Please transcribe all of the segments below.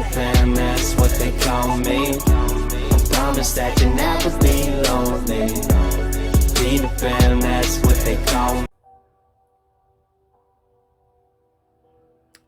the fam, that's what they call me. I promise that you'll never be lonely. Be the fam, that's what they call me.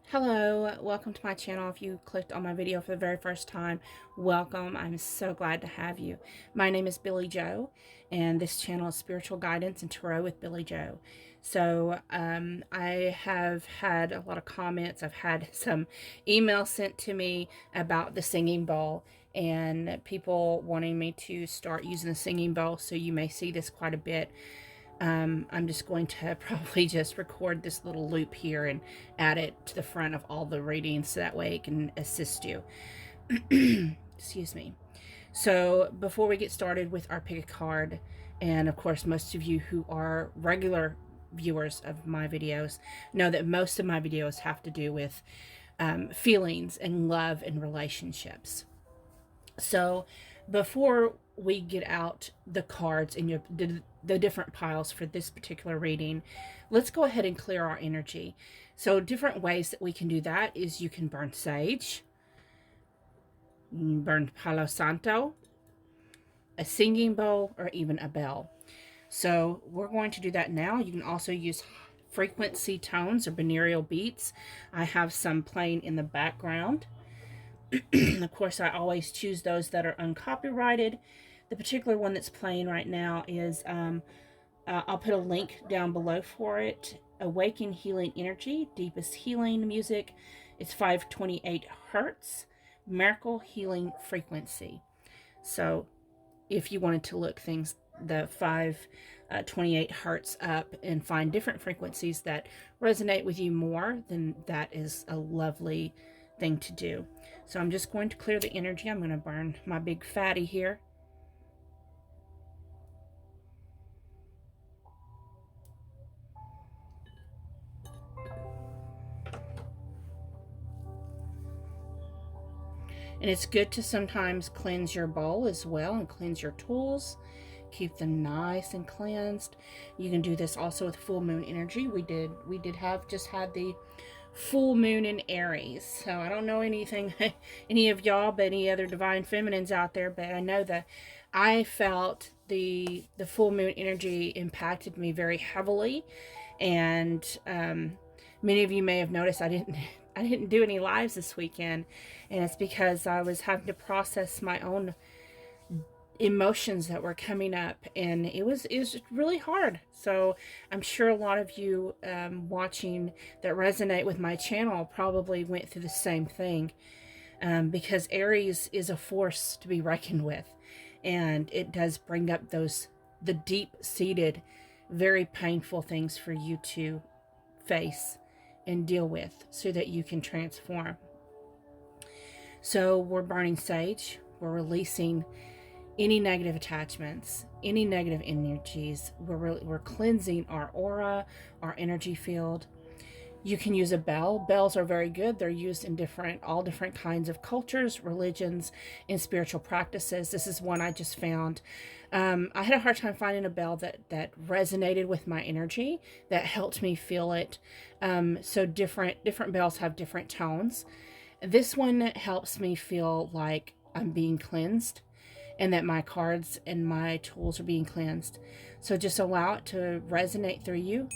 Hello, welcome to my channel. If you clicked on my video for the very first time, welcome. I'm so glad to have you. My name is Billy Joe, and this channel is Spiritual Guidance and Tarot with Billy Joe. So I have had a lot of comments. I've had some emails sent to me about the singing bowl and people wanting me to start using the singing bowl. So you may see this quite a bit. I'm just going to probably just record this little loop here and add it to the front of all the readings so that way it can assist you. Excuse me. So before we get started with our pick a card, and of course most of you who are regular viewers of my videos know that most of my videos have to do with feelings and love and relationships. So before we get out the cards in the different piles for this particular reading, let's go ahead and clear our energy. So different ways that we can do that is you can burn sage, burn Palo Santo, a singing bowl, or even a bell. So we're going to do that now. You can also use frequency tones or binaural beats. I have some playing in the background. Of course, I always choose those that are uncopyrighted. The particular one that's playing right now is, I'll put a link down below for it. Awaken Healing Energy, Deepest Healing Music. It's 528 Hertz, Miracle Healing Frequency. So if you wanted to look the 528 Hertz up and find different frequencies that resonate with you more, then that is a lovely thing to do. So I'm just going to clear the energy. I'm going to burn my big fatty here. And it's good to sometimes cleanse your bowl as well and cleanse your tools. Keep them nice and cleansed. You can do this also with full moon energy. We did have just had the full moon in Aries. So I don't know anything, any of y'all, but any other divine feminines out there, but I know that I felt the full moon energy impacted me very heavily. And many of you may have noticed I didn't do any lives this weekend, and it's because I was having to process my own emotions that were coming up, and it was really hard. So I'm sure a lot of you watching that resonate with my channel probably went through the same thing, because Aries is a force to be reckoned with, and it does bring up the deep-seated, very painful things for you to face and deal with so that you can transform. So we're burning sage. We're releasing any negative attachments, any negative energies. We're cleansing our aura, our energy field. You can use a bell. Bells are very good. They're used in all different kinds of cultures, religions, and spiritual practices. This is one I just found. I had a hard time finding a bell that resonated with my energy, that helped me feel it. So different bells have different tones. This one helps me feel like I'm being cleansed, and that my cards and my tools are being cleansed. So just allow it to resonate through you.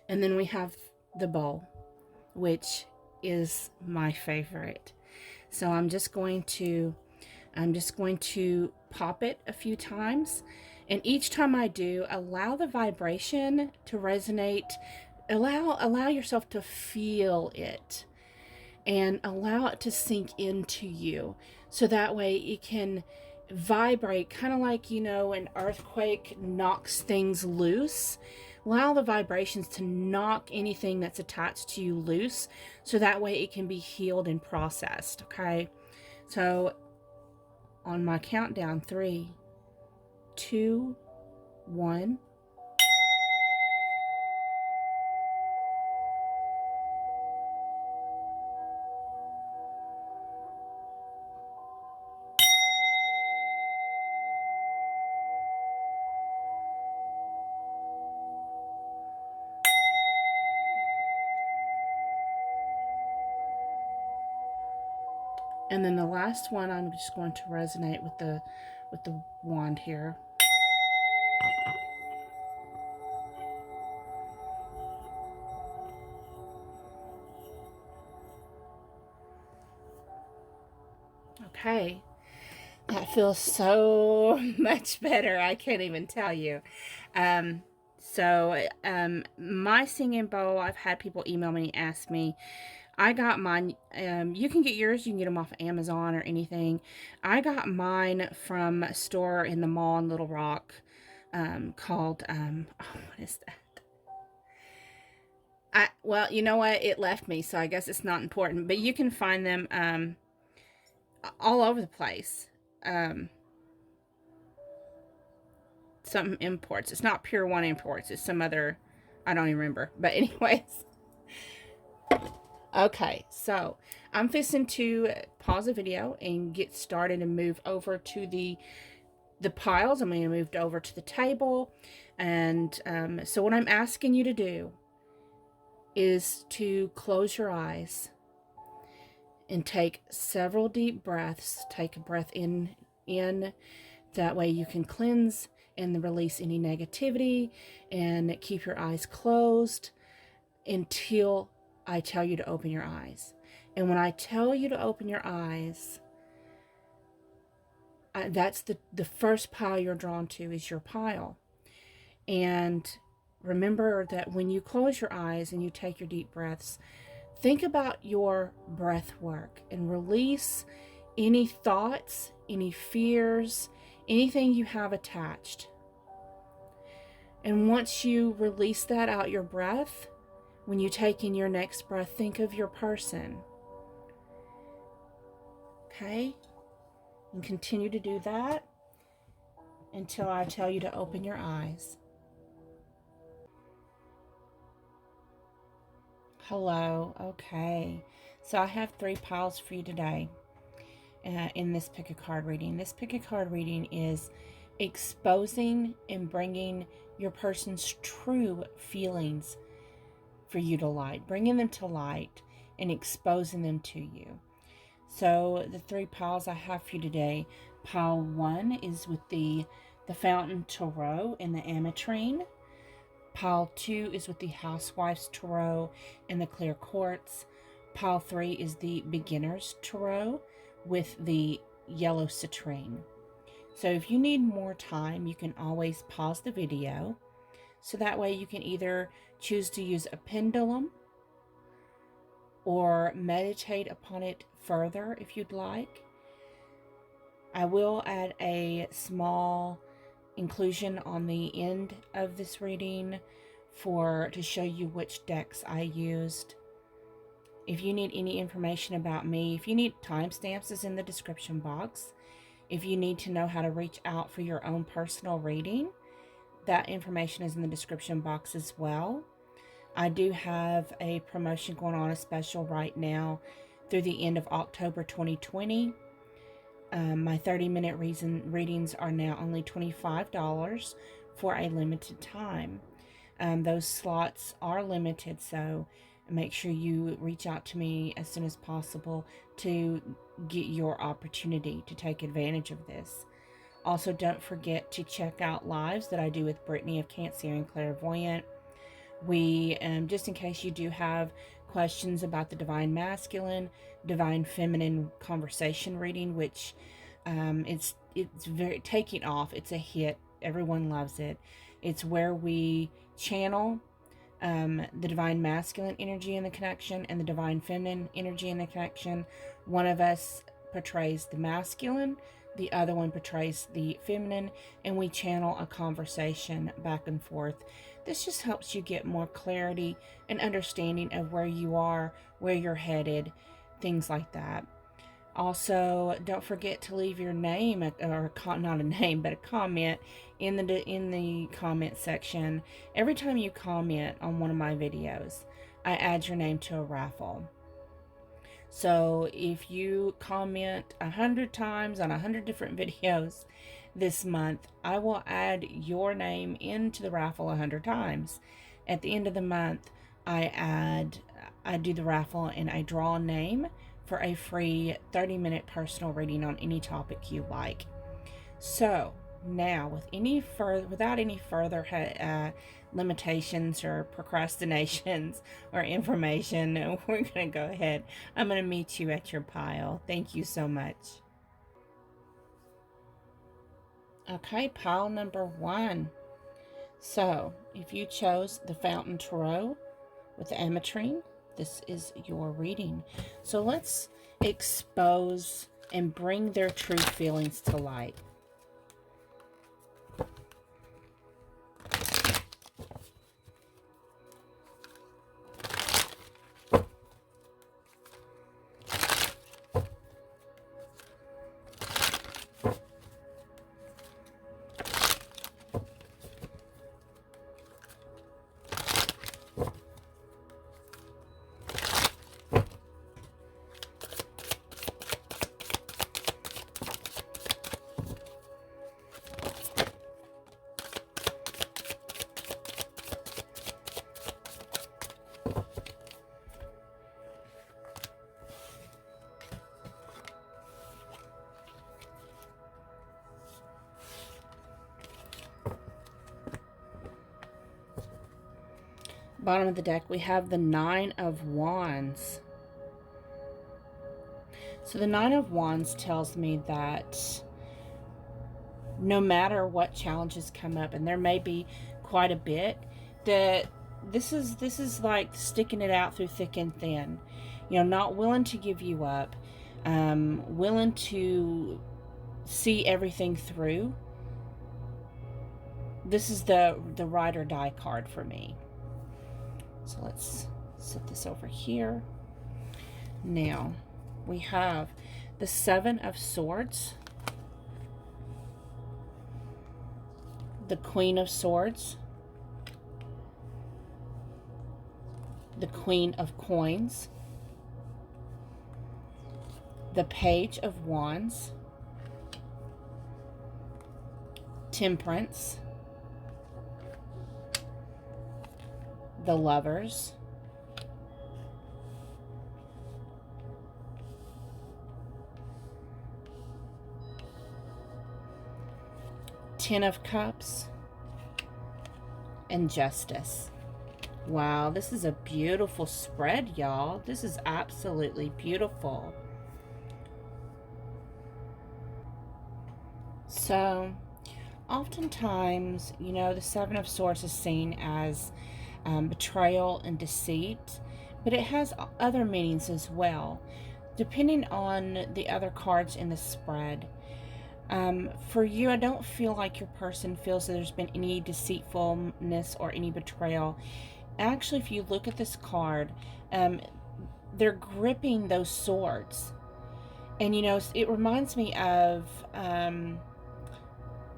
And then we have the bowl, which is my favorite. So I'm just going to pop it a few times, and each time I do, allow the vibration to resonate. Allow yourself to feel it, and allow it to sink into you, so that way it can vibrate, kind of like, an earthquake knocks things loose. Allow the vibrations to knock anything that's attached to you loose, so that way it can be healed and processed. Okay, so on my countdown, 3, 2, 1. And then the last one, I'm just going to resonate with the wand here. Okay, that feels so much better. I can't even tell you. My singing bowl, I've had people email me, ask me. I got mine. You can get yours. You can get them off Amazon or anything. I got mine from a store in the mall in Little Rock, called what is that? Well, you know what? It left me, so I guess it's not important. But you can find them all over the place. Some imports. It's not Pure One Imports. It's some other. I don't even remember. But anyways. Okay, so I'm fixing to pause the video and get started and move over to the piles. I'm going to move over to the table. And so what I'm asking you to do is to close your eyes and take several deep breaths. Take a breath in. That way you can cleanse and release any negativity, and keep your eyes closed until I tell you to open your eyes. And when I tell you to open your eyes, that's the first pile you're drawn to, is your pile. And remember that when you close your eyes and you take your deep breaths, think about your breath work and release any thoughts, any fears, anything you have attached. And once you release that out your breath, when you take in your next breath, think of your person. Okay? And continue to do that until I tell you to open your eyes. Hello. Okay. So I have 3 piles for you today in this pick a card reading. This pick a card reading is exposing and bringing your person's true feelings for you to light, bringing them to light and exposing them to you. So the 3 piles I have for you today, pile 1 is with the Fountain Tarot and the Ametrine. Pile 2 is with the Housewife's Tarot and the Clear Quartz. Pile 3 is the Beginner's Tarot with the Yellow Citrine. So if you need more time, you can always pause the video. So that way you can either choose to use a pendulum or meditate upon it further if you'd like. I will add a small inclusion on the end of this reading to show you which decks I used. If you need any information about me, if you need timestamps, is in the description box. If you need to know how to reach out for your own personal reading, that information is in the description box as well. I do have a promotion going on, a special right now through the end of October 2020. My 30-minute readings are now only $25 for a limited time. Those slots are limited, so make sure you reach out to me as soon as possible to get your opportunity to take advantage of this. Also, don't forget to check out lives that I do with Brittany of Canceriancerebralclairvoyant. We, just in case you do have questions about the Divine Masculine, Divine Feminine conversation reading, which it's very taking off. It's a hit. Everyone loves it. It's where we channel the Divine Masculine energy in the connection and the Divine Feminine energy in the connection. One of us portrays the masculine, the other one portrays the feminine, and we channel a conversation back and forth. This just helps you get more clarity and understanding of where you are, where you're headed, things like that. Also, don't forget to leave your name, or not a name, but a comment in the comment section. Every time you comment on one of my videos, I add your name to a raffle. So if you comment 100 times on 100 different videos this month, I will add your name into the raffle 100 times. At the end of the month, I do the raffle and I draw a name for a free 30-minute personal reading on any topic you like. So now, without any further limitations or procrastinations or information, we're going to go ahead. I'm going to meet you at your pile. Thank you so much. Okay, pile number 1. So, if you chose the Fountain Tarot with the ametrine, this is your reading. So let's expose and bring their true feelings to light. Bottom of the deck, we have the 9 of Wands. So the 9 of Wands tells me that no matter what challenges come up, and there may be quite a bit, that this is like sticking it out through thick and thin. You know, not willing to give you up, willing to see everything through. This is the ride or die card for me. So let's set this over here. Now, we have the 7 of Swords, the Queen of Swords, the Queen of Coins, the Page of Wands, Temperance, the Lovers, Ten of Cups, and Justice. Wow, this is a beautiful spread, y'all. This is absolutely beautiful. So, oftentimes, you know, the 7 of Swords is seen as betrayal and deceit, but it has other meanings as well, depending on the other cards in the spread. For you, I don't feel like your person feels that there's been any deceitfulness or any betrayal. Actually, if you look at this card, they're gripping those swords. And, you know, it reminds me of,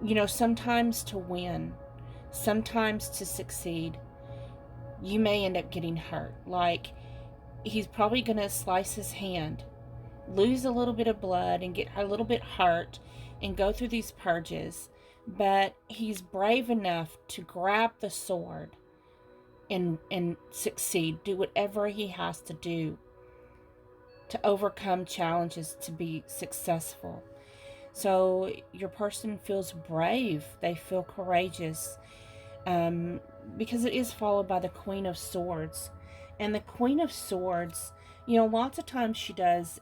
you know, sometimes to win, sometimes to succeed, you may end up getting hurt. Like, he's probably going to slice his hand, lose a little bit of blood, and get a little bit hurt, and go through these purges. But he's brave enough to grab the sword and succeed, do whatever he has to do to overcome challenges to be successful. So your person feels brave, they feel courageous, because it is followed by the Queen of Swords. And the Queen of Swords, you know, lots of times she does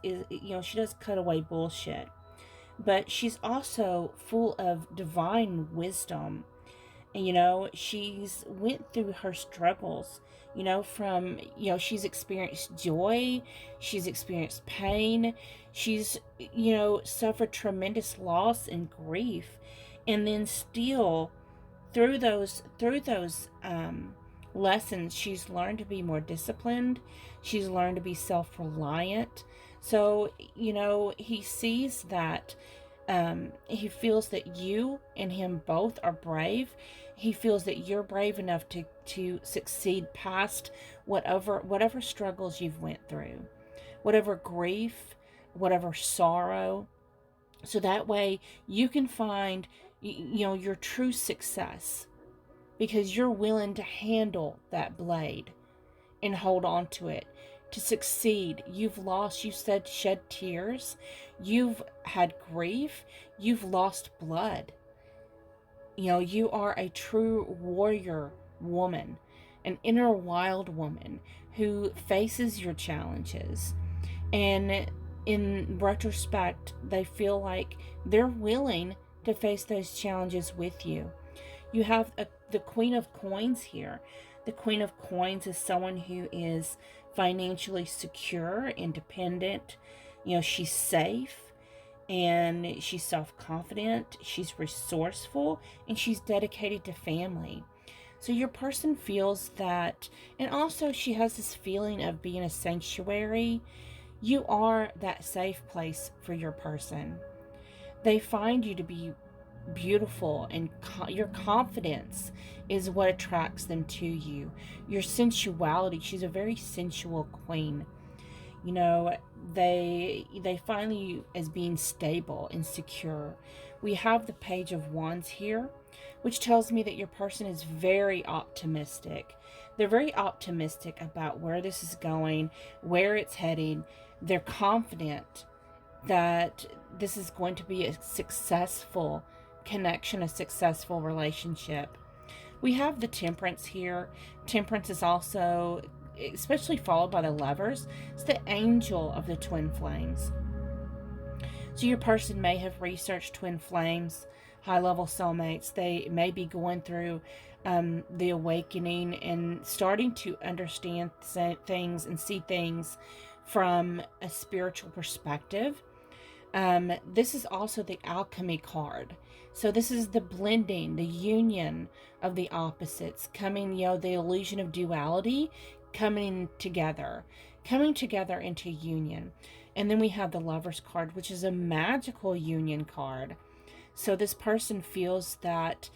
cut away bullshit, but she's also full of divine wisdom. And, you know, she's went through her struggles, you know, from, you know, she's experienced joy, she's experienced pain, she's, you know, suffered tremendous loss and grief, and then still through those lessons, she's learned to be more disciplined, she's learned to be self-reliant. So, you know, he sees that, he feels that you and him both are brave. He feels that you're brave enough to succeed past whatever struggles you've went through, whatever grief, whatever sorrow. So that way you can find, you know, your true success, because you're willing to handle that blade and hold on to it. to succeed. You've lost, you said, shed tears. You've had grief. You've lost blood. You know, you are a true warrior woman, an inner wild woman who faces your challenges. And in retrospect, they feel like they're willing to face those challenges with you. You have the Queen of Coins here. The Queen of Coins is someone who is financially secure, independent. You know, she's safe and she's self-confident, she's resourceful, and she's dedicated to family. So your person feels that, and also she has this feeling of being a sanctuary. You are that safe place for your person. They find you to be beautiful, and your confidence is what attracts them to you. Your sensuality, she's a very sensual queen. You know, they find you as being stable and secure. We have the Page of Wands here, which tells me that your person is very optimistic. They're very optimistic about where this is going, where it's heading. They're confident that this is going to be a successful connection, a successful relationship. We have the Temperance here. Temperance is also, especially followed by the Lovers, it's the angel of the twin flames. So your person may have researched twin flames, high-level soulmates. They may be going through the awakening and starting to understand things and see things from a spiritual perspective. This is also the alchemy card. So this is the blending, the union of the opposites, coming, you know, the illusion of duality coming together into union. And then we have the Lover's card, which is a magical union card. So this person feels that,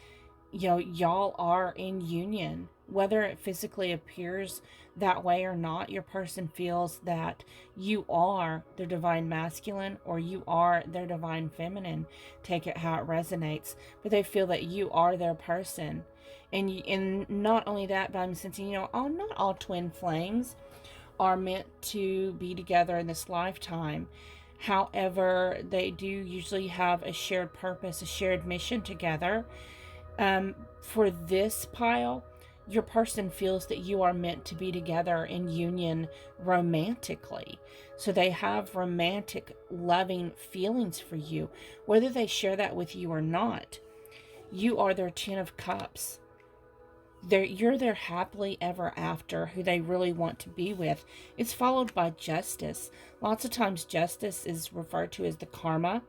you know, y'all are in union, whether it physically appears that way or not. Your person feels that you are their divine masculine or you are their divine feminine. Take it how it resonates, but they feel that you are their person. And not only that, but I'm sensing, you know, not all twin flames are meant to be together in this lifetime. However, they do usually have a shared purpose, a shared mission together. For this pile, your person feels that you are meant to be together in union romantically. So they have romantic, loving feelings for you, whether they share that with you or not. You are their 10 of Cups. You're their happily ever after, who they really want to be with. It's followed by Justice. Lots of times Justice is referred to as the karma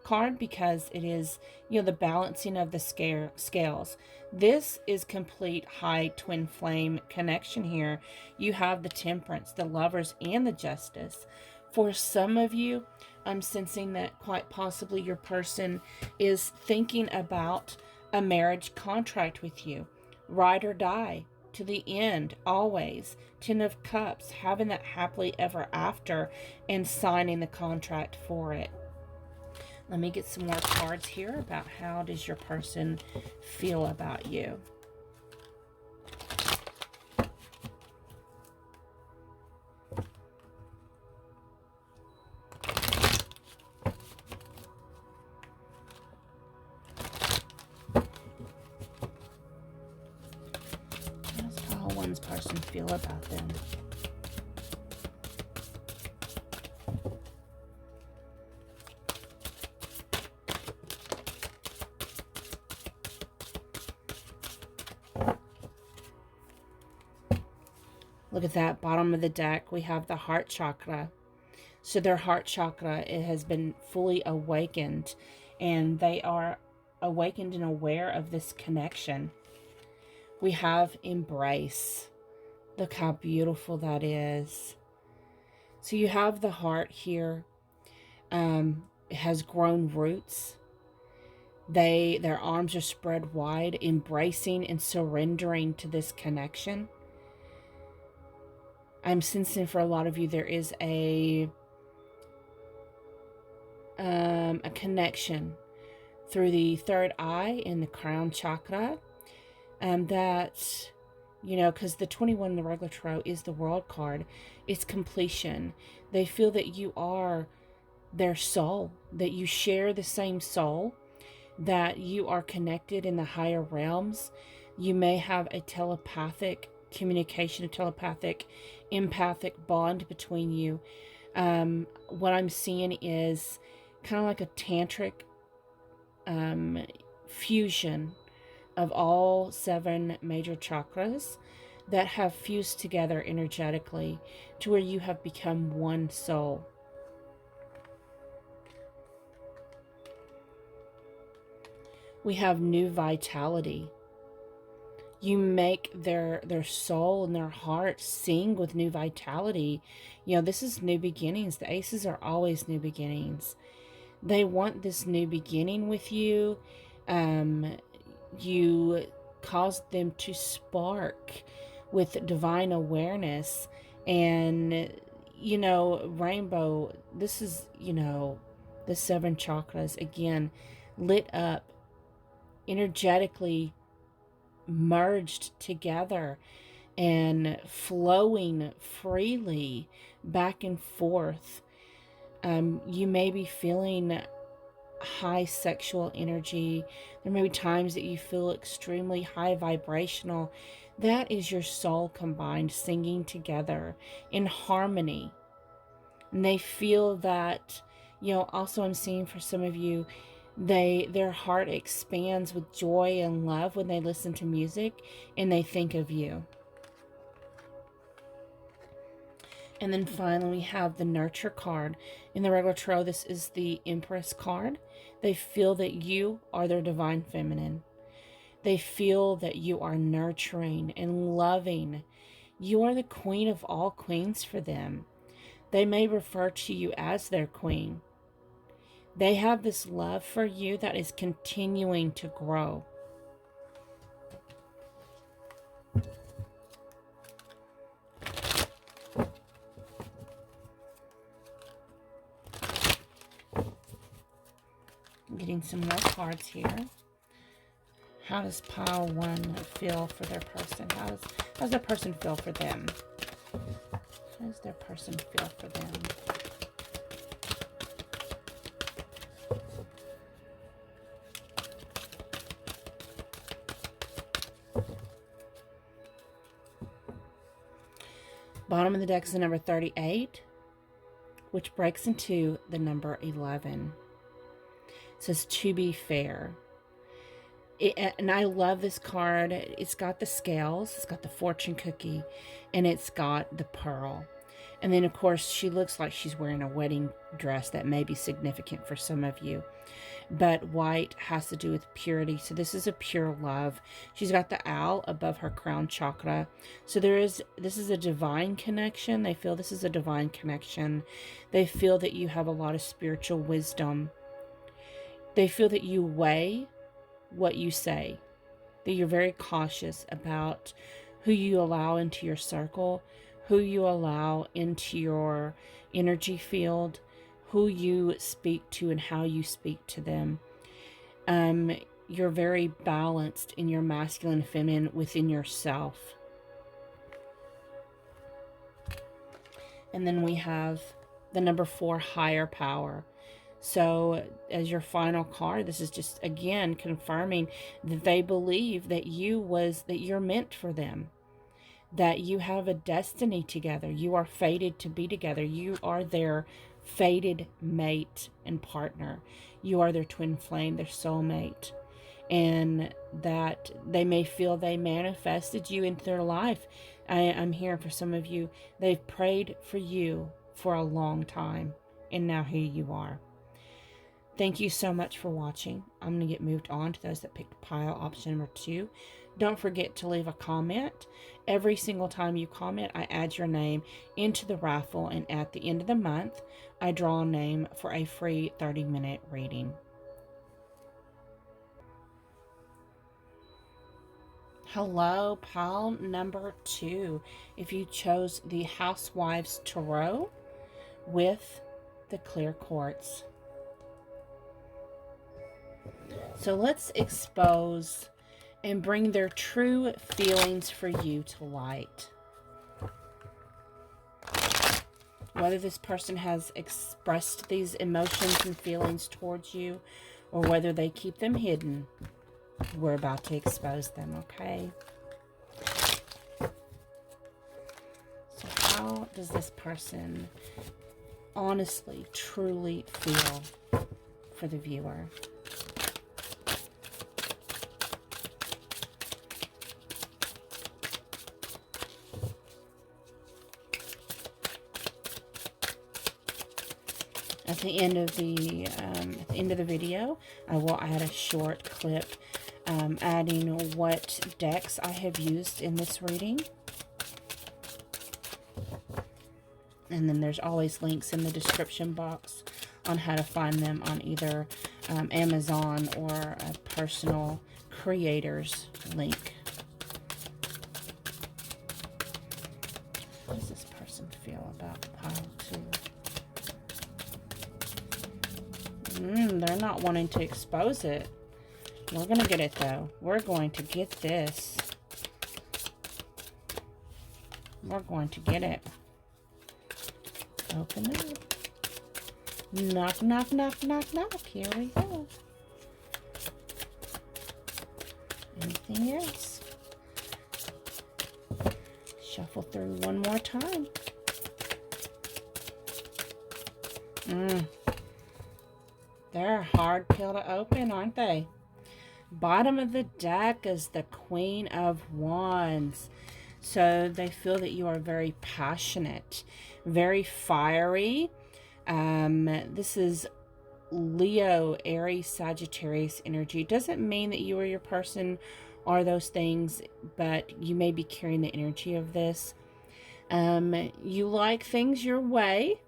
card because it is, you know, the balancing of the scales. This is complete high twin flame connection here. You have the Temperance, the Lovers, and the Justice. For some of you, I'm sensing that quite possibly your person is thinking about a marriage contract with you. Ride or die to the end, always. 10 of Cups, having that happily ever after and signing the contract for it. Let me get some more cards here about how does your person feel about you. One's person feel about them. Look at that bottom of the deck. We have the heart chakra. So their heart chakra, it has been fully awakened, and they are awakened and aware of this connection. We have embrace. Look how beautiful that is. So you have the heart here. It has grown roots. Their arms are spread wide, embracing and surrendering to this connection. I'm sensing for a lot of you there is a connection through the third eye in the crown chakra. That You know, because the 21 in the regular tarot is the World card. It's completion. They feel that you are their soul, that you share the same soul, that you are connected in the higher realms. You may have a telepathic communication, a telepathic, empathic bond between you. What I'm seeing is kind of like a tantric fusion of all 7 major chakras that have fused together energetically to where you have become one soul. We have new vitality. You make their soul and their heart sing with new vitality. You know, this is new beginnings. The aces are always new beginnings. They want this new beginning with you. You caused them to spark with divine awareness. And, you know, rainbow, this is, you know, the 7 chakras, again, lit up, energetically merged together and flowing freely back and forth. You may be feeling high sexual energy. There may be times that you feel extremely high vibrational. That is your soul combined, singing together in harmony. And they feel that, you know, also I'm seeing for some of you, their heart expands with joy and love when they listen to music and they think of you. And then finally we have the nurture card. In the regular tarot, this is the Empress card. They feel that you are their divine feminine. They feel that you are nurturing and loving. You are the queen of all queens for them. They may refer to you as their queen. They have this love for you that is continuing to grow. I'm getting some more cards here. How does pile 1 feel for their person? How does their person feel for them? How does their person feel for them? Bottom of the deck is the number 38, which breaks into the number 11. It says, to be fair. And I love this card. It's got the scales, it's got the fortune cookie, and it's got the pearl. And then, of course, she looks like she's wearing a wedding dress that may be significant for some of you. But white has to do with purity. So this is a pure love. She's got the owl above her crown chakra. So this is a divine connection. They feel this is a divine connection. They feel that you have a lot of spiritual wisdom. They feel that you weigh what you say, that you're very cautious about who you allow into your circle, who you allow into your energy field, who you speak to and how you speak to them. You're very balanced in your masculine and feminine within yourself. And then we have the number 4, higher power. So as your final card, this is just, again, confirming that they believe that you're meant for them, that you have a destiny together. You are fated to be together. You are their fated mate and partner. You are their twin flame, their soulmate. And that they may feel they manifested you into their life. I'm hearing for some of you, they've prayed for you for a long time, and now here you are. Thank you so much for watching. I'm going to get moved on to those that picked pile option number 2. Don't forget to leave a comment. Every single time you comment, I add your name into the raffle, and at the end of the month, I draw a name for a free 30-minute reading. Hello, pile number 2. If you chose the Housewives Tarot with the clear quartz. So let's expose and bring their true feelings for you to light. Whether this person has expressed these emotions and feelings towards you, or whether they keep them hidden, we're about to expose them, okay? So how does this person honestly, truly feel for the viewer? At the end of the video, I will add a short clip adding what decks I have used in this reading. And then there's always links in the description box on how to find them on either Amazon or a personal creator's link. How does this person feel about pile 2? They're not wanting to expose it. We're going to get it, though. We're going to get this. We're going to get it. Open it up. Knock, knock, knock, knock, knock. Here we go. Anything else? Shuffle through one more time. They're a hard pill to open, aren't they? Bottom of the deck is the Queen of Wands. So they feel that you are very passionate, very fiery. This is Leo, Aries, Sagittarius energy. Doesn't mean that you or your person are those things, but you may be carrying the energy of this. You like things your way,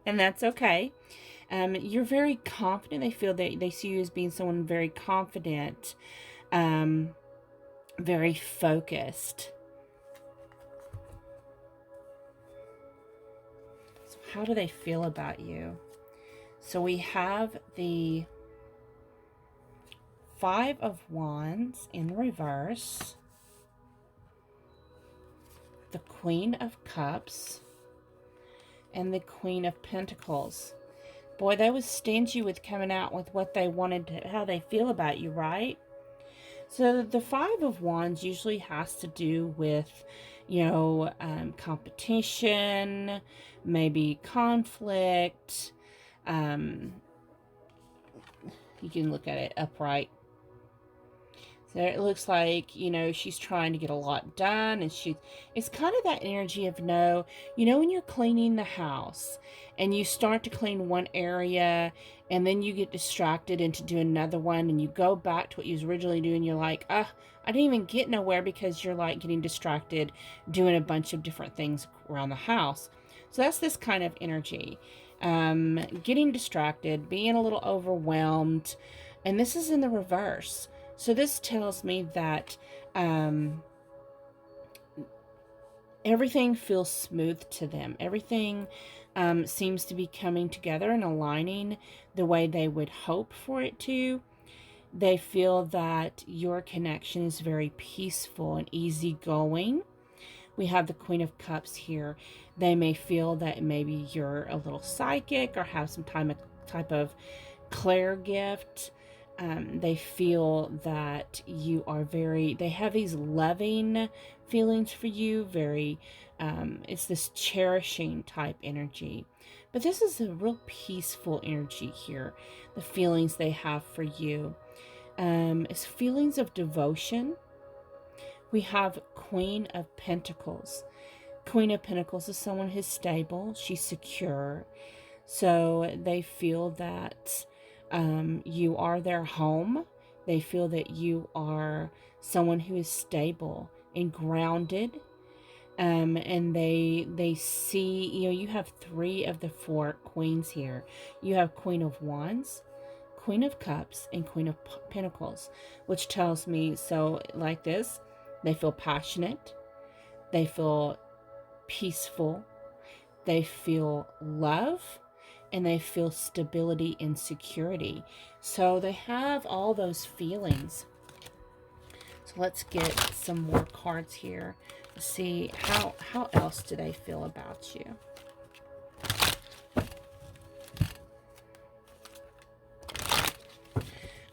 and that's okay. You're very confident. They feel that they see you as being someone very confident, very focused. So how do they feel about you? So we have the Five of Wands in reverse, the Queen of Cups, and the Queen of Pentacles. Boy, they was stingy with coming out with what they wanted to, how they feel about you, right? So the Five of Wands usually has to do with, you know, competition, maybe conflict. You can look at it upright. So it looks like, you know, she's trying to get a lot done, and it's kind of that energy of when you're cleaning the house and you start to clean one area and then you get distracted into doing another one, and you go back to what you was originally doing. You're like, I didn't even get nowhere because you're like getting distracted doing a bunch of different things around the house. So that's this kind of energy. Getting distracted, being a little overwhelmed, and this is in the reverse. So this tells me that everything feels smooth to them. Everything seems to be coming together and aligning the way they would hope for it to. They feel that your connection is very peaceful and easygoing. We have the Queen of Cups here. They may feel that maybe you're a little psychic or have some type of clair gift. They feel that you are they have these loving feelings for you, it's this cherishing type energy. But this is a real peaceful energy here, the feelings they have for you. It's feelings of devotion. We have Queen of Pentacles. Queen of Pentacles is someone who's stable, she's secure. So they feel that you are their home. They feel that you are someone who is stable and grounded. And they see, you have 3 of the 4 queens here. You have Queen of Wands, Queen of Cups, and Queen of Pentacles, which tells me, so like this, they feel passionate, they feel peaceful, they feel love, and they feel stability and security. So they have all those feelings. So let's get some more cards here to see how else do they feel about you.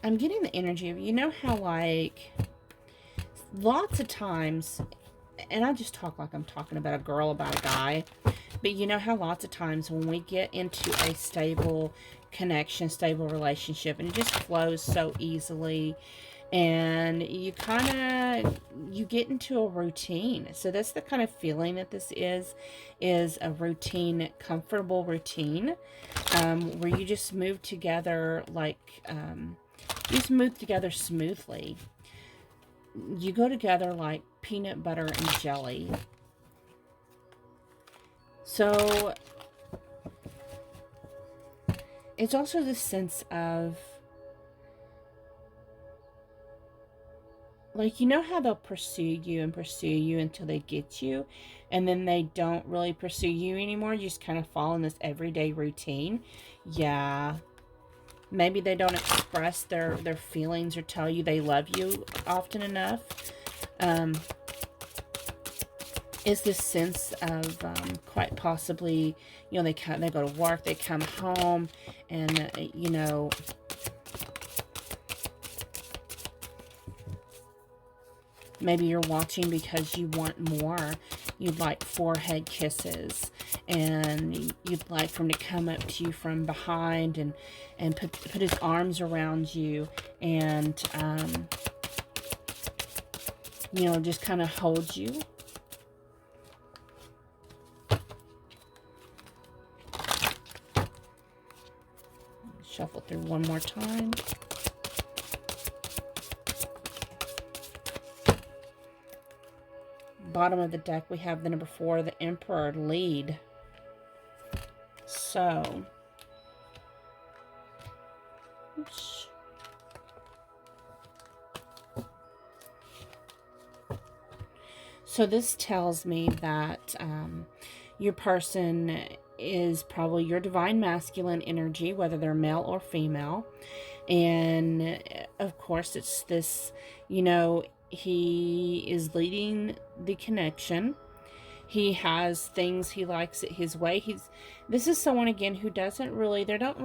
I'm getting the energy of, you know how, like, lots of times, and I just talk like I'm talking about a girl, about a guy, but you know how lots of times when we get into a stable connection, stable relationship, and it just flows so easily, and you you get into a routine. So that's the kind of feeling that this is a routine, comfortable routine, where you just move together like, you just move together smoothly. You go together like peanut butter and jelly. So it's also this sense of, like, you know how they'll pursue you until they get you, and then they don't really pursue you anymore. You just kind of fall in this everyday routine. Yeah. Maybe they don't express their feelings or tell you they love you often enough. Is this sense of quite possibly, you know, they go to work, they come home, and you know, maybe you're watching because you want more. You'd like forehead kisses, and you'd like for him to come up to you from behind and put his arms around you, and you know, just kind of hold you. Shuffle through one more time. Bottom of the deck, we have the number 4, the Emperor, lead. So, oops. So this tells me that your person is probably your divine masculine energy, whether they're male or female. And of course, it's this, you know, he is leading the connection. He has things, he likes it his way. This is someone, again, who doesn't really, they're not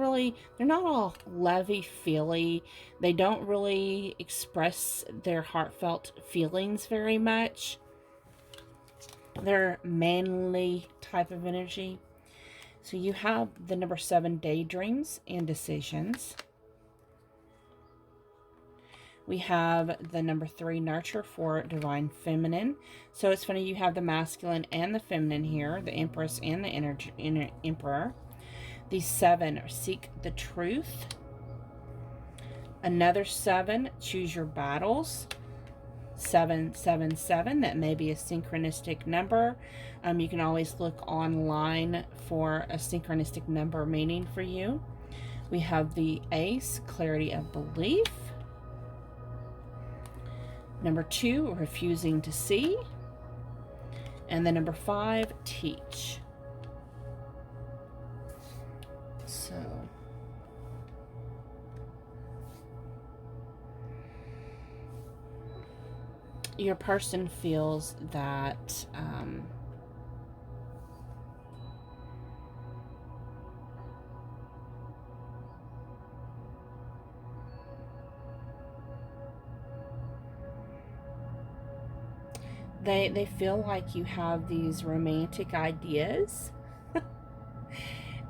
all lovey-feely. They don't really express their heartfelt feelings very much. They're manly type of energy. So you have the number 7, daydreams and decisions. We have the number 3, nurture, for divine feminine. So it's funny, you have the masculine and the feminine here, the Empress and the Emperor. The 7, seek the truth. Another 7, choose your battles. 777, that may be a synchronistic number. You can always look online for a synchronistic number meaning for you. We have the Ace, clarity of belief. Number 2, refusing to see. And the number 5, teach. So, your person feels that they feel like you have these romantic ideas.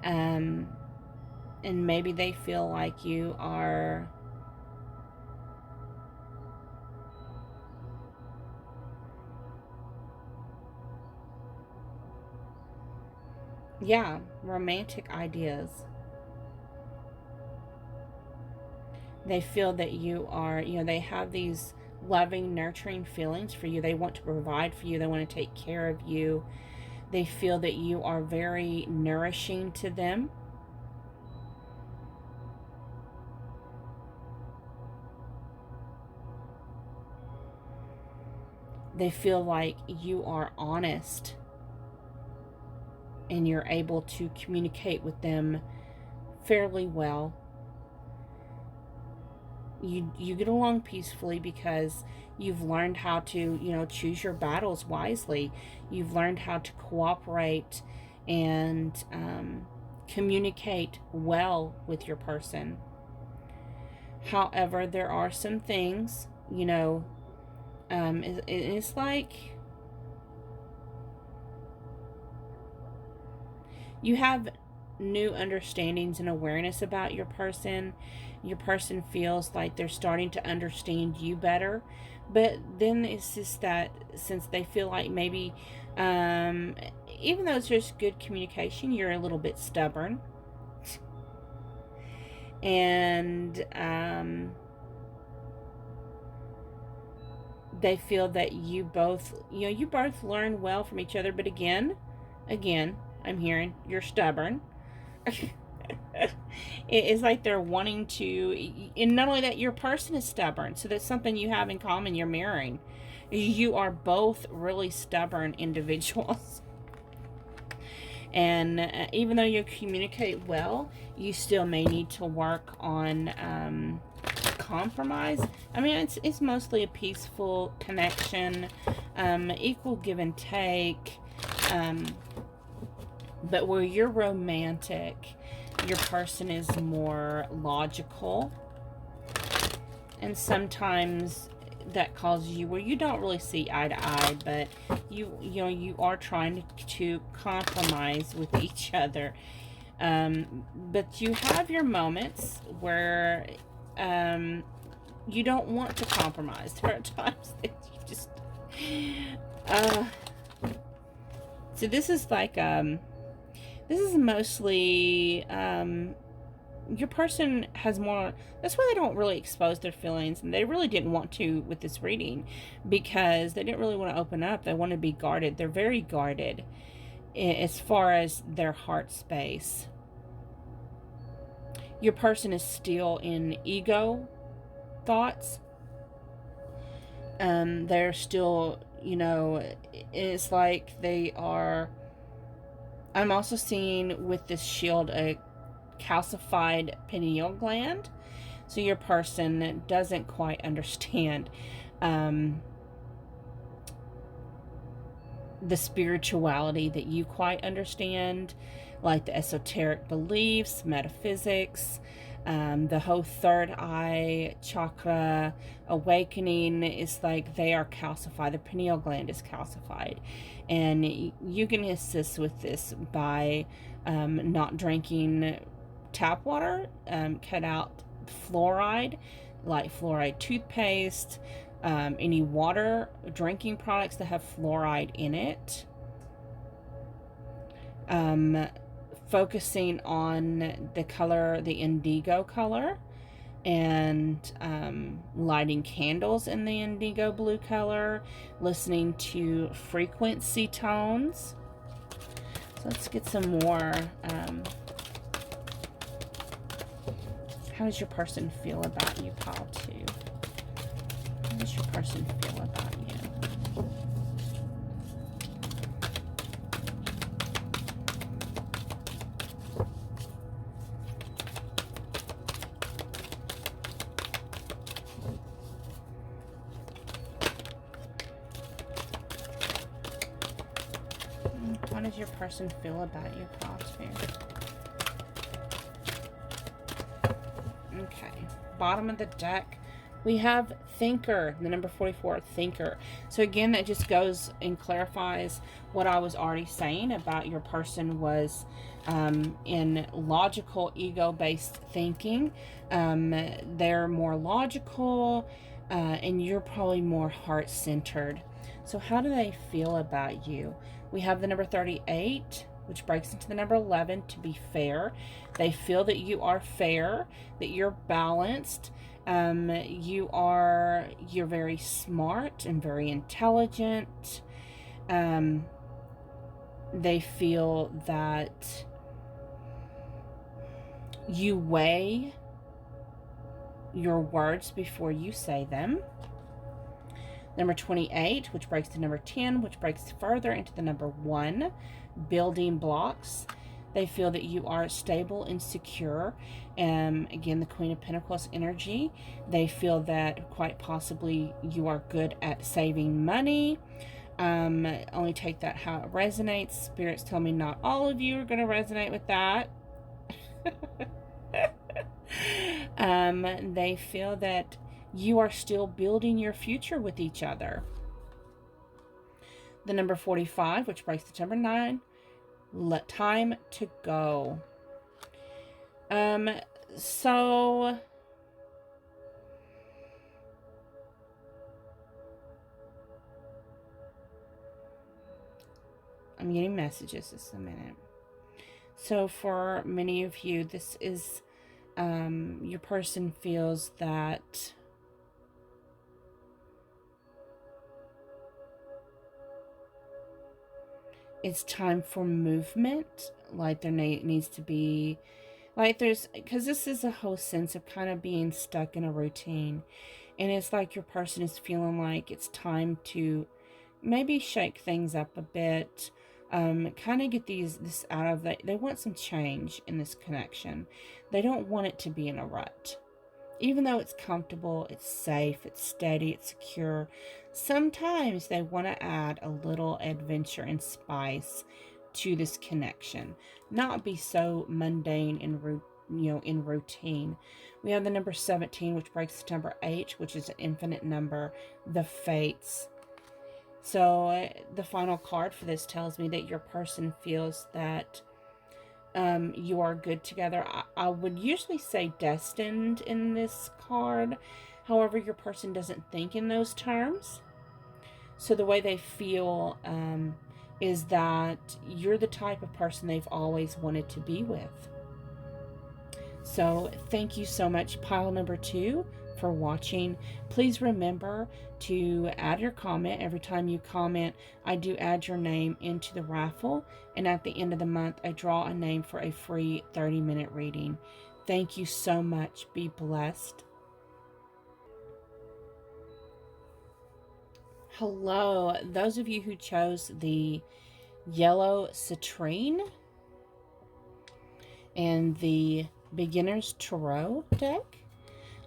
And maybe they feel like you are romantic ideas. They feel that you are, you know, they have these loving, nurturing feelings for you. They want to provide for you. They want to take care of you. They feel that you are very nourishing to them. They feel like you are honest and you're able to communicate with them fairly well. you get along peacefully because you've learned how to, you know, choose your battles wisely. You've learned how to cooperate and communicate well with your person. However, there are some things, you know, it's like you have new understandings and awareness about your person. Your person feels like they're starting to understand you better. But then it's just that since they feel like maybe, even though it's just good communication, you're a little bit stubborn. And they feel that you both learn well from each other. But again, I'm hearing you're stubborn. It's like they're wanting to, and not only that, your person is stubborn. So that's something you have in common. You're mirroring. You are both really stubborn individuals. And even though you communicate well, you still may need to work on compromise. I mean, it's mostly a peaceful connection, equal give and take. But where you're romantic, your person is more logical. And sometimes that causes you where you don't really see eye to eye, but you are trying to compromise with each other. But you have your moments where you don't want to compromise. There are times that you just so this is like this is mostly your person has more, that's why they don't really expose their feelings, and they really didn't want to with this reading, because they didn't really want to open up. They want to be guarded. They're very guarded as far as their heart space. Your person is still in ego thoughts. They're still, you know, it's like they are, I'm also seeing with this shield a calcified pineal gland. So your person doesn't quite understand the spirituality that you quite understand, like the esoteric beliefs, metaphysics, the whole third eye chakra awakening. Is like they are calcified. The pineal gland is calcified, and you can assist with this by not drinking tap water. Cut out fluoride, like fluoride toothpaste, any water drinking products that have fluoride in it. Focusing on the color, the indigo color, and lighting candles in the indigo blue color, listening to frequency tones. So let's get some more. How does your person feel about you, pile 2? How does your person feel about you? How does your person feel about you, pile 2? Okay, bottom of the deck, we have Thinker, the number 44, Thinker. So again, that just goes and clarifies what I was already saying about your person was in logical, ego-based thinking. They're more logical, and you're probably more heart-centered. So how do they feel about you? We have the number 38, which breaks into the number 11, to be fair. They feel that you are fair, that you're balanced. You're very smart and very intelligent. They feel that you weigh your words before you say them. Number 28, which breaks to number 10, which breaks further into the number 1, building blocks. They feel that you are stable and secure. Again, the Queen of Pentacles energy. They feel that quite possibly you are good at saving money. Only take that how it resonates. Spirits tell me not all of you are going to resonate with that. They feel that you are still building your future with each other. The number 45, which breaks the number 9, let time to go. So I'm getting messages just a minute. So for many of you, this is your person feels that it's time for movement. Like there needs to be, like there's, because this is a whole sense of kind of being stuck in a routine. And it's like your person is feeling like it's time to maybe shake things up a bit. Kind of get this out of that. They want some change in this connection. They don't want it to be in a rut. Even though it's comfortable, it's safe, it's steady, it's secure, sometimes they want to add a little adventure and spice to this connection. Not be so mundane and in routine. We have the number 17, which breaks the number 8, which is an infinite number, the Fates. So the final card for this tells me that your person feels that you are good together. I would usually say destined in this card. However, your person doesn't think in those terms. So the way they feel is that you're the type of person they've always wanted to be with. So thank you so much, pile number 2, for watching. Please remember to add your comment. Every time you comment, I do add your name into the raffle, and at the end of the month I draw a name for a free 30-minute reading. Thank you so much. Be blessed. Hello, those of you who chose the yellow citrine and the beginner's tarot deck,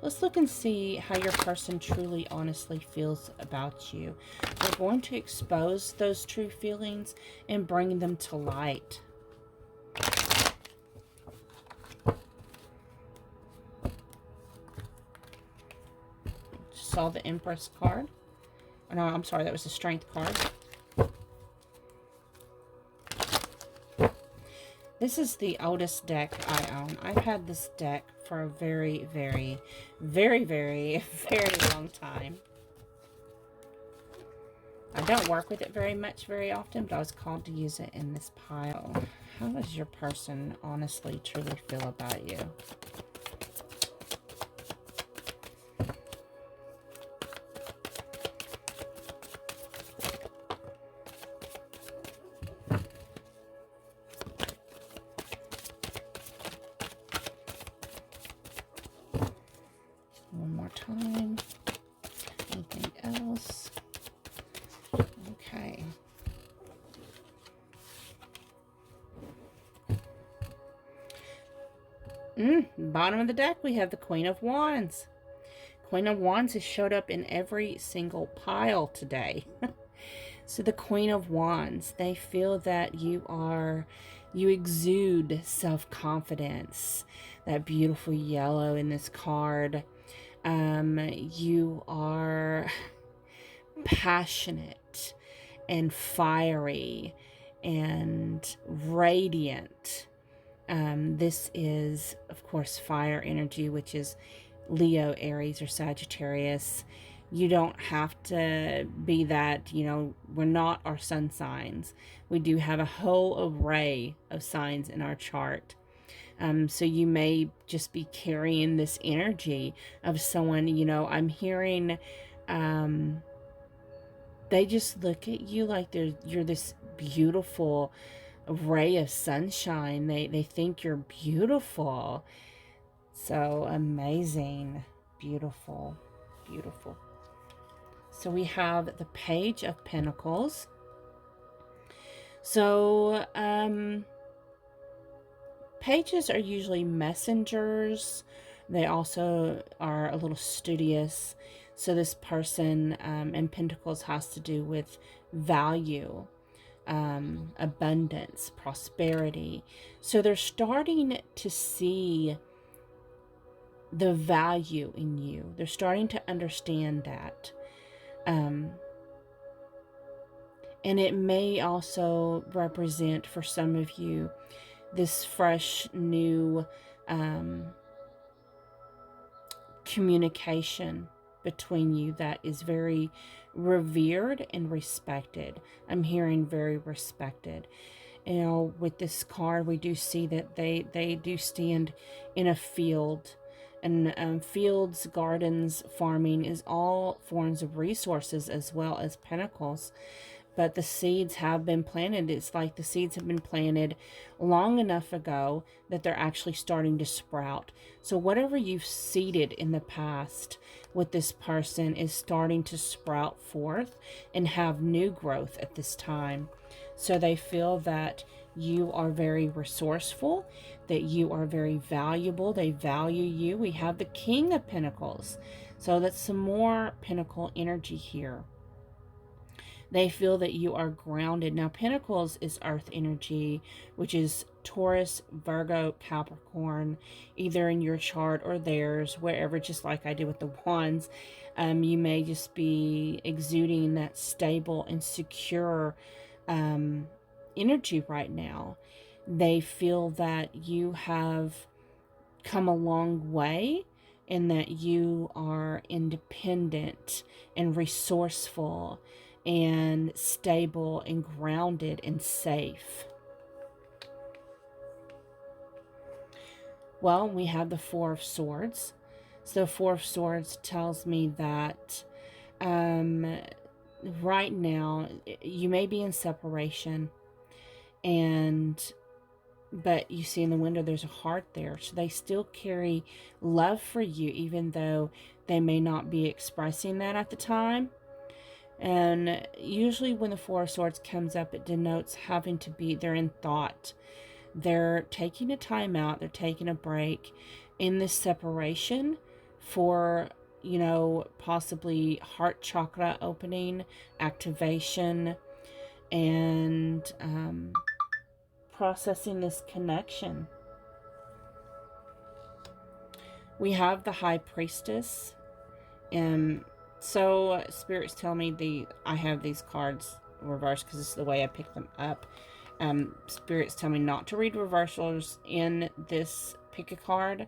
let's look and see how your person truly, honestly feels about you. We're going to expose those true feelings and bring them to light. Saw the Empress card. Oh, no, I'm sorry, that was the Strength card. This is the oldest deck I own. I've had this deck for a very, very, very, very, very long time. I don't work with it very much, very often, but I was called to use it in this pile. How does your person honestly, truly feel about you? One more time. Anything else? Okay. Bottom of the deck, we have the Queen of Wands. Queen of Wands has showed up in every single pile today. So the Queen of Wands, they feel that you exude self-confidence. That beautiful yellow in this card. You are passionate and fiery and radiant. This is, of course, fire energy, which is Leo, Aries, or Sagittarius. You don't have to be that, we're not our sun signs. We do have a whole array of signs in our chart. So you may just be carrying this energy of someone, I'm hearing, they just look at you like you're this beautiful ray of sunshine. They think you're beautiful. So amazing. Beautiful. Beautiful. So we have the Page of Pentacles. So, Pages are usually messengers. They also are a little studious. So this person in Pentacles has to do with value, abundance, prosperity. So they're starting to see the value in you. They're starting to understand that. And it may also represent for some of you this fresh new communication between you that is very revered and respected. I'm hearing very respected. You know, with this card, we do see that they do stand in a field. And fields, gardens, farming is all forms of resources as well as pentacles. But the seeds have been planted. It's like the seeds have been planted long enough ago that they're actually starting to sprout. So whatever you've seeded in the past with this person is starting to sprout forth and have new growth at this time. So they feel that you are very resourceful, that you are very valuable. They value you. We have the King of Pentacles. So that's some more Pentacle energy here. They feel that you are grounded. Now, Pentacles is earth energy, which is Taurus, Virgo, Capricorn, either in your chart or theirs, wherever, just like I did with the wands. You may just be exuding that stable and secure energy right now. They feel that you have come a long way and that you are independent and resourceful and stable and grounded and safe. Well, we have the Four of Swords. So Four of Swords tells me that right now you may be in separation, but you see in the window there's a heart there. So they still carry love for you, even though they may not be expressing that at the time. And usually when the Four of Swords comes up, it denotes having to be, they're in thought. They're taking a time out. They're taking a break in this separation for, you know, possibly heart chakra opening, activation, and processing this connection. We have the High Priestess. So spirits tell me I have these cards reversed because it's the way I picked them up. Spirits tell me not to read reversals in this pick a card.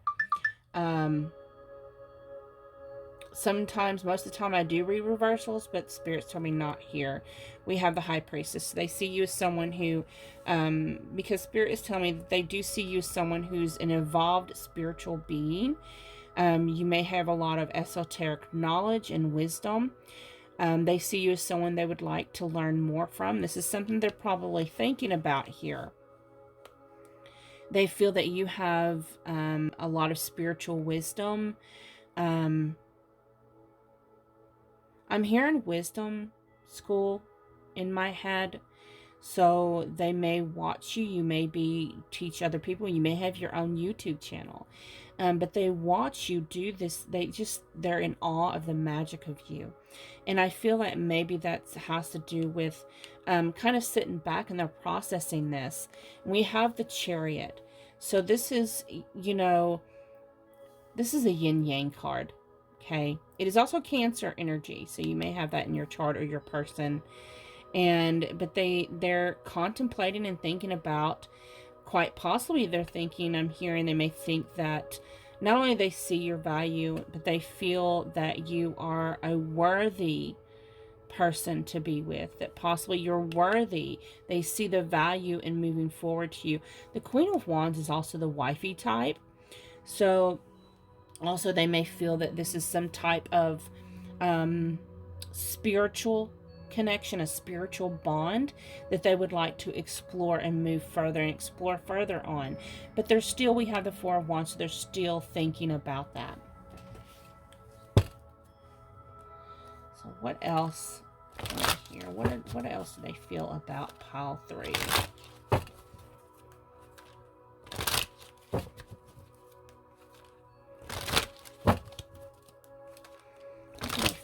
Sometimes, most of the time I do read reversals, but spirits tell me not here. We have the High Priestess. So they see you as someone who, because spirits tell me that they do see you as someone who's an evolved spiritual being. You may have a lot of esoteric knowledge and wisdom. They see you as someone they would like to learn more from. This is something they're probably thinking about here. They feel that you have a lot of spiritual wisdom. I'm hearing wisdom school in my head. So they may watch you. You may teach other people. You may have your own YouTube channel. But they watch you do this. They're in awe of the magic of you. And I feel like maybe that has to do with kind of sitting back and they're processing this. We have the Chariot. So this is, you know, this is a yin-yang card. Okay. It is also Cancer energy. So you may have that in your chart or your person. But they're contemplating and thinking about, quite possibly they're thinking, I'm hearing they may think that not only they see your value, but they feel that you are a worthy person to be with, that possibly you're worthy. They see the value in moving forward to you. The Queen of Wands is also the wifey type. So also they may feel that this is some type of spiritual connection, a spiritual bond that they would like to explore and move further and explore further on. But there's still, we have the Four of Wands, so they're still thinking about that. So what else here? What else do they feel about pile 3?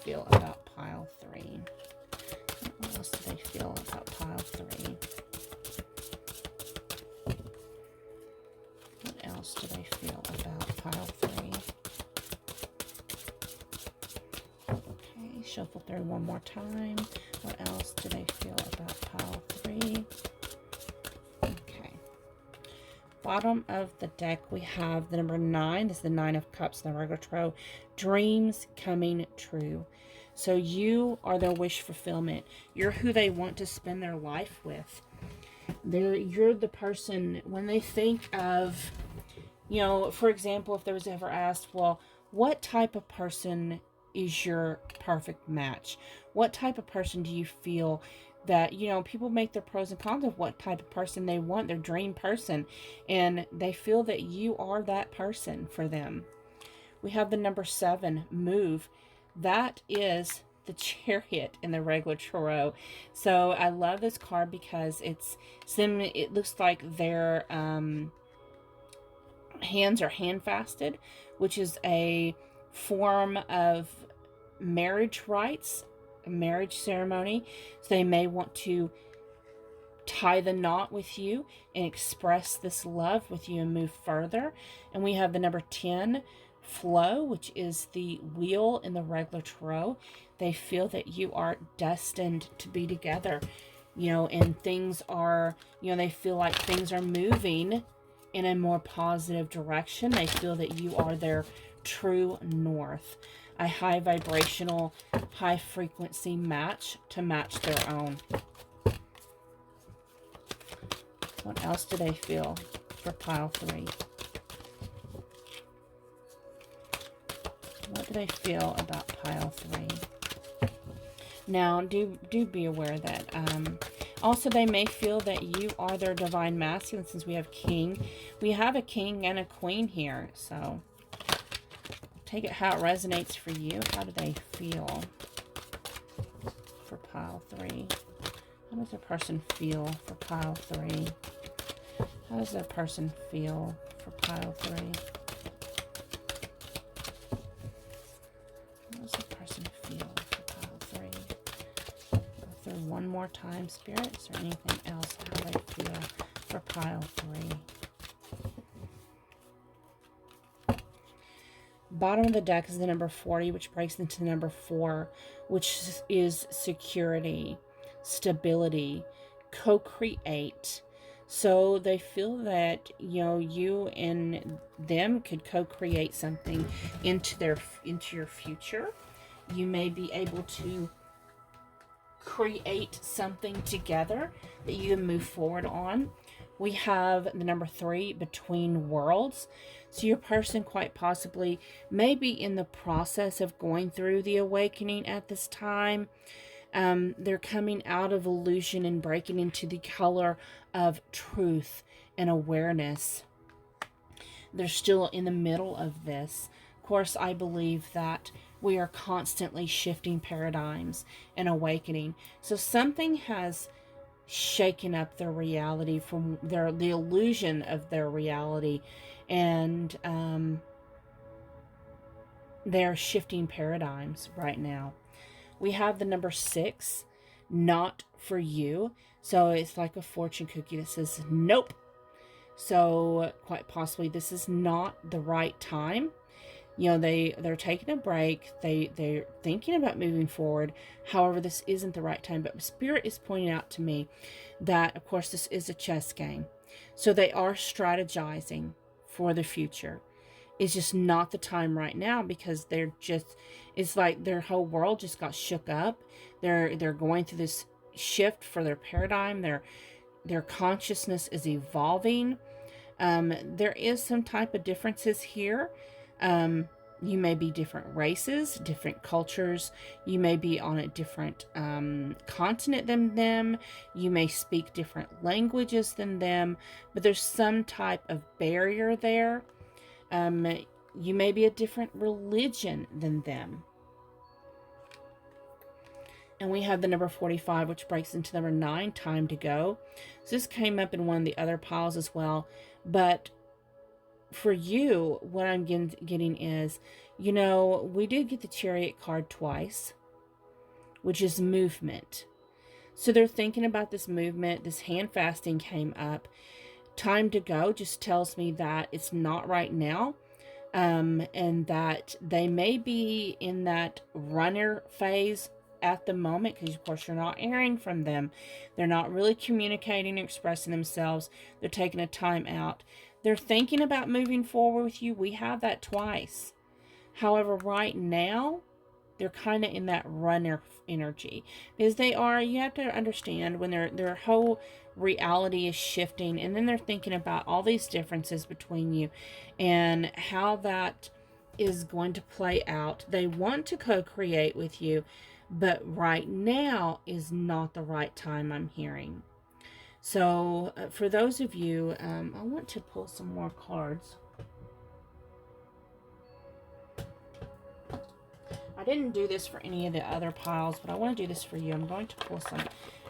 feel about pile 3? What else do they feel about pile 3? What else do they feel about pile 3? Okay, shuffle through one more time. What else do they feel about pile 3? Okay. Bottom of the deck, we have the number 9. This is the 9 of Cups in the regular tarot. Dreams coming true. So you are their wish fulfillment. You're who they want to spend their life with. You're the person, when they think of, you know, for example, if there was ever asked, well, what type of person is your perfect match? What type of person do you feel that, you know, people make their pros and cons of what type of person they want, their dream person, and they feel that you are that person for them. We have the number 7, move. That is the Chariot in the regular tarot. So I love this card because it looks like their hands are hand-fasted, which is a form of marriage rites, a marriage ceremony. So they may want to tie the knot with you and express this love with you and move further. And we have the number 10, flow, which is the wheel in the regular tarot. They feel that you are destined to be together, you know, and things are, you know, they feel like things are moving in a more positive direction. They feel that you are their true north, a high vibrational, high frequency match to match their own. What else do they feel for pile 3? What do they feel about pile 3? Now, do be aware that also they may feel that you are their divine masculine, since we have king. We have a king and a queen here, so take it how it resonates for you. How do they feel for pile 3? How does a person feel for pile 3? How does a person feel for pile 3? How does a person feel for pile 3? Go through one more time, Spirit. Is there anything else how they feel for pile 3? Bottom of the deck is the number 40, which breaks into the number 4, which is security, stability, co-create. So they feel that, you know, you and them could co-create something into your future. You may be able to create something together that you can move forward on. We have the number 3, between worlds. So your person quite possibly may be in the process of going through the awakening at this time. They're coming out of illusion and breaking into the color of truth and awareness. They're still in the middle of this. Of course, I believe that we are constantly shifting paradigms and awakening. So something has shaken up their reality from the illusion of their reality, and they're shifting paradigms right now. We have the number 6, not for you. So it's like a fortune cookie that says nope. So quite possibly this is not the right time. You know, they're taking a break. They're thinking about moving forward. However, this isn't the right time. But Spirit is pointing out to me that, of course, this is a chess game. So they are strategizing for the future. It's just not the time right now, because it's like their whole world just got shook up. They're going through this shift for their paradigm. Their consciousness is evolving. There is some type of differences here. You may be different races, different cultures. You may be on a different continent than them. You may speak different languages than them, but there's some type of barrier there. You may be a different religion than them. And we have the number 45, which breaks into number 9, time to go. So this came up in one of the other piles as well. But for you, what I'm getting is You know, we did get the Chariot card twice, which is movement. So they're thinking about this movement. This hand fasting came up. Time to go just tells me that it's not right now. And that they may be in that runner phase at the moment, because of course you're not hearing from them. They're not really communicating, expressing themselves. They're taking a time out. They're thinking about moving forward with you. We have that twice. However, right now, they're kind of in that runner energy, because they are, you have to understand, when their whole reality is shifting, and then they're thinking about all these differences between you and how that is going to play out. They want to co-create with you, but right now is not the right time, I'm hearing. So for those of you, I want to pull some more cards. I didn't do this for any of the other piles, but I want to do this for you. I'm going to pull some.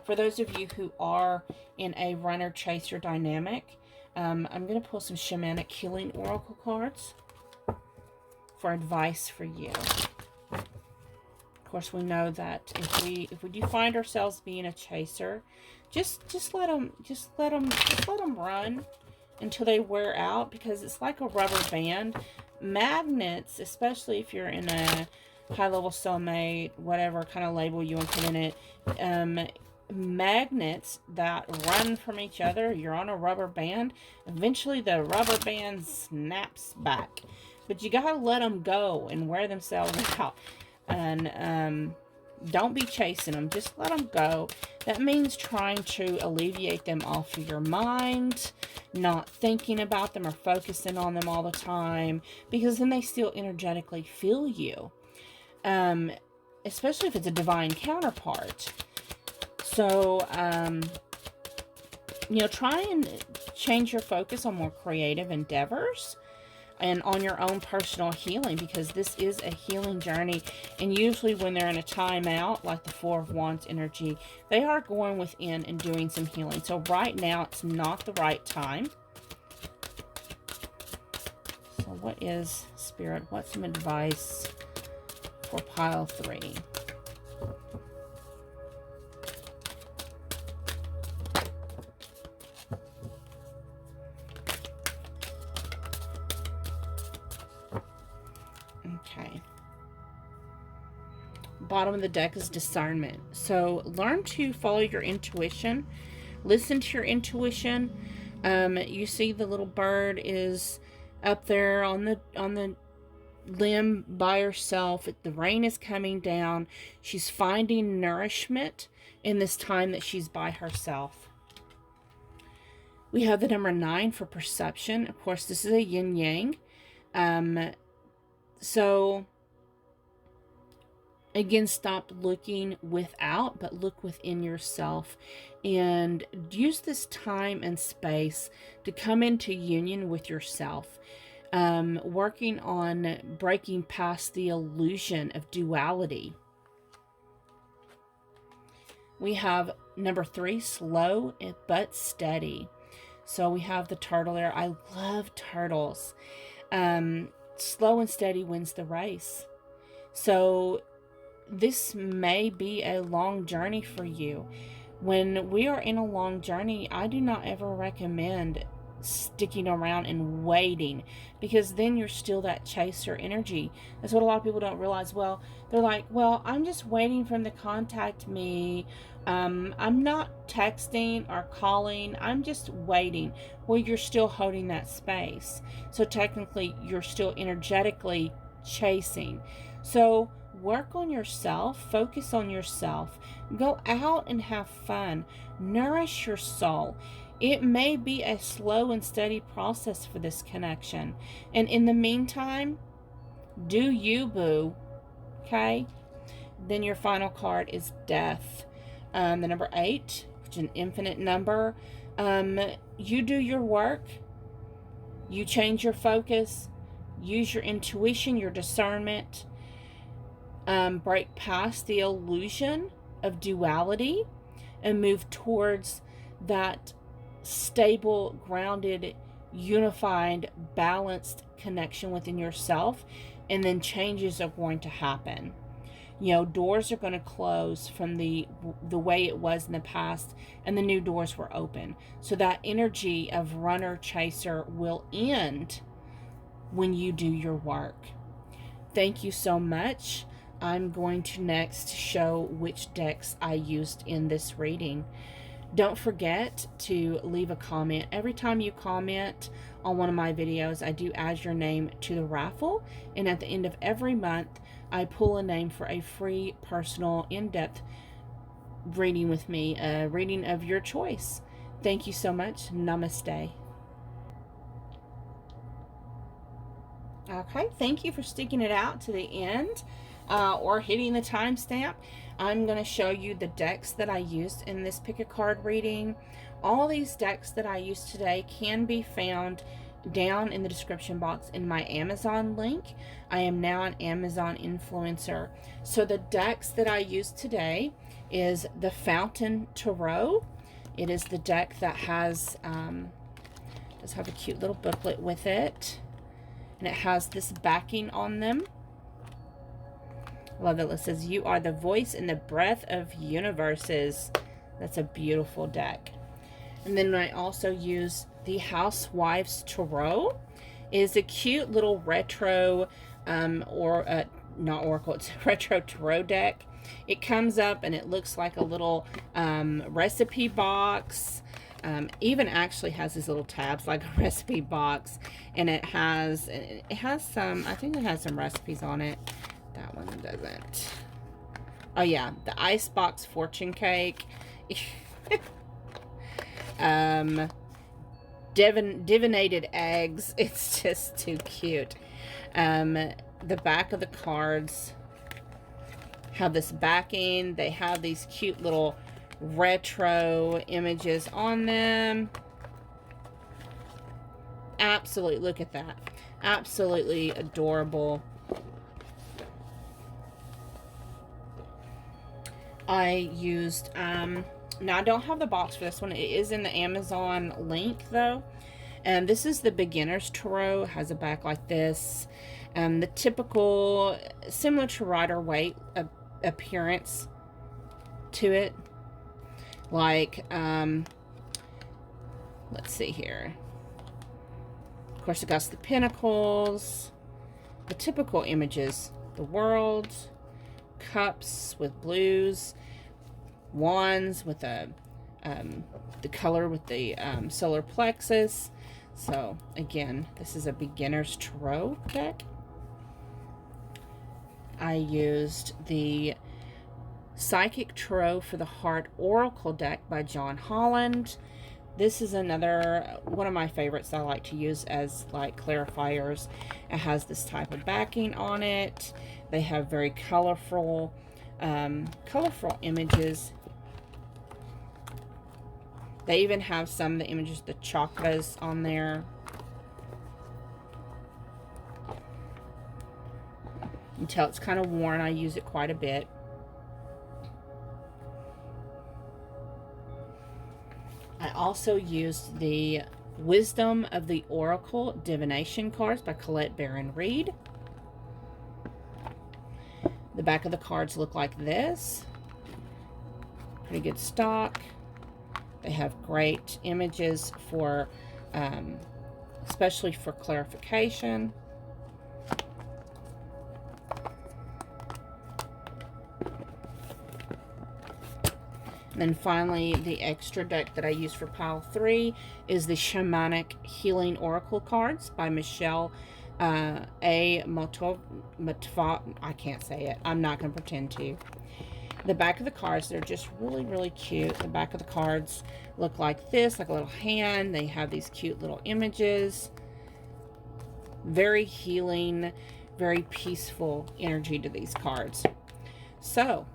For those of you who are in a runner-chaser dynamic, I'm going to pull some shamanic healing oracle cards for advice for you. Of course, we know that if we do find ourselves being a chaser, just let them run until they wear out, because it's like a rubber band. Magnets, especially if you're in a high-level soulmate, whatever kind of label you want to put in it, magnets that run from each other, you're on a rubber band, eventually the rubber band snaps back. But you gotta let them go and wear themselves out. And don't be chasing them. Just let them go. That means trying to alleviate them off of your mind, not thinking about them or focusing on them all the time, because then they still energetically feel you. Especially if it's a divine counterpart. So, you know, try and change your focus on more creative endeavors and on your own personal healing, because this is a healing journey. And usually when they're in a timeout, like the Four of Wands energy, they are going within and doing some healing. So right now, it's not the right time. So what is, Spirit, what's some advice for pile 3? Okay. Bottom of the deck is discernment. So learn to follow your intuition. Listen to your intuition. You see the little bird is up there on the limb by herself. The rain is coming down. She's finding nourishment in this time that she's by herself. We have the number 9 for perception. Of course, this is a yin-yang. So, again, stop looking without, but look within yourself. And use this time and space to come into union with yourself. Working on breaking past the illusion of duality. We have number 3, slow but steady. So we have the turtle there. I love turtles. Slow and steady wins the race. So this may be a long journey for you. When we are in a long journey, I do not ever recommend sticking around and waiting, because then you're still that chaser energy. That's what a lot of people don't realize. Well, they're like, well, I'm just waiting for them to contact me. I'm not texting or calling. I'm just waiting. Well, you're still holding that space. So technically, you're still energetically chasing. So work on yourself. Focus on yourself. Go out and have fun. Nourish your soul. It may be a slow and steady process for this connection. And in the meantime, do you, boo. Okay? Then your final card is death. The number 8, which is an infinite number. You do your work. You change your focus. Use your intuition, your discernment. Break past the illusion of duality and move towards that stable, grounded, unified, balanced connection within yourself. and then changes are going to happen. You know, doors are going to close from the way it was in the past, and the new doors were open. So that energy of runner chaser will end when you do your work. Thank you so much. I'm going to next show which decks I used in this reading. Don't forget to leave a comment. Every time you comment on one of my videos, I do add your name to the raffle, and at the end of every month, I pull a name for a free, personal, in-depth reading with me, a reading of your choice. Thank you so much. Namaste. Okay, thank you for sticking it out to the end or hitting the timestamp. I'm going to show you the decks that I used in this pick a card reading. All these decks that I used today can be found down in the description box in my Amazon link. I am now an Amazon influencer. So the decks that I used today is the Fountain Tarot. It is the deck that has does have a cute little booklet with it, and it has this backing on them. I love that it says, "You are the voice and the breath of universes." That's a beautiful deck. And then I also use the Housewives Tarot. It is a cute little retro, not oracle, it's a retro tarot deck. It comes up and it looks like a little recipe box. Even actually has these little tabs like a recipe box, and it has some, I think it has some recipes on it. That one doesn't. Oh yeah, the Icebox Fortune Cake. Divinated eggs. It's just too cute. The back of the cards have this backing. They have these cute little retro images on them. Absolutely, look at that. Absolutely adorable. I used, now I don't have the box for this one. It is in the Amazon link though. And this is the Beginner's Tarot. It has a back like this. The typical, similar to Rider-Waite appearance to it. Like, let's see here. Of course, it got the Pentacles, the typical images, the World, Cups with blues, Wands with the color with the solar plexus. So again, this is a Beginner's Tarot deck. I used the Psychic Tarot for the Heart Oracle deck by John Holland. This is another one of my favorites that I like to use as like clarifiers. It has this type of backing on it. They have very colorful images. They even have some of the images, the chakras on there. You can tell it's kind of worn. I use it quite a bit. I also used the Wisdom of the Oracle Divination cards by Colette Baron Reed. The back of the cards look like this. Pretty good stock. They have great images for, especially for clarification. And then finally, the extra deck that I use for pile 3 is the Shamanic Healing Oracle cards by Michelle A. Motova. I can't say it. I'm not going to pretend to. The back of the cards, they're just really, really cute. The back of the cards look like this, like a little hand. They have these cute little images. Very healing, very peaceful energy to these cards. So,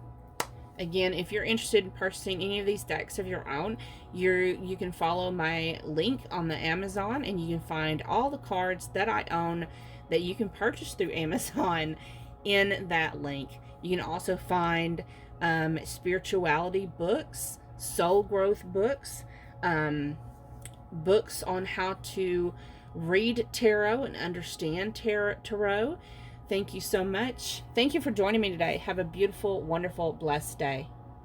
again, if you're interested in purchasing any of these decks of your own, you can follow my link on the Amazon, and you can find all the cards that I own that you can purchase through Amazon in that link. You can also find spirituality books, soul growth books, books on how to read tarot and understand tarot, Thank you so much. Thank you for joining me today. Have a beautiful, wonderful, blessed day.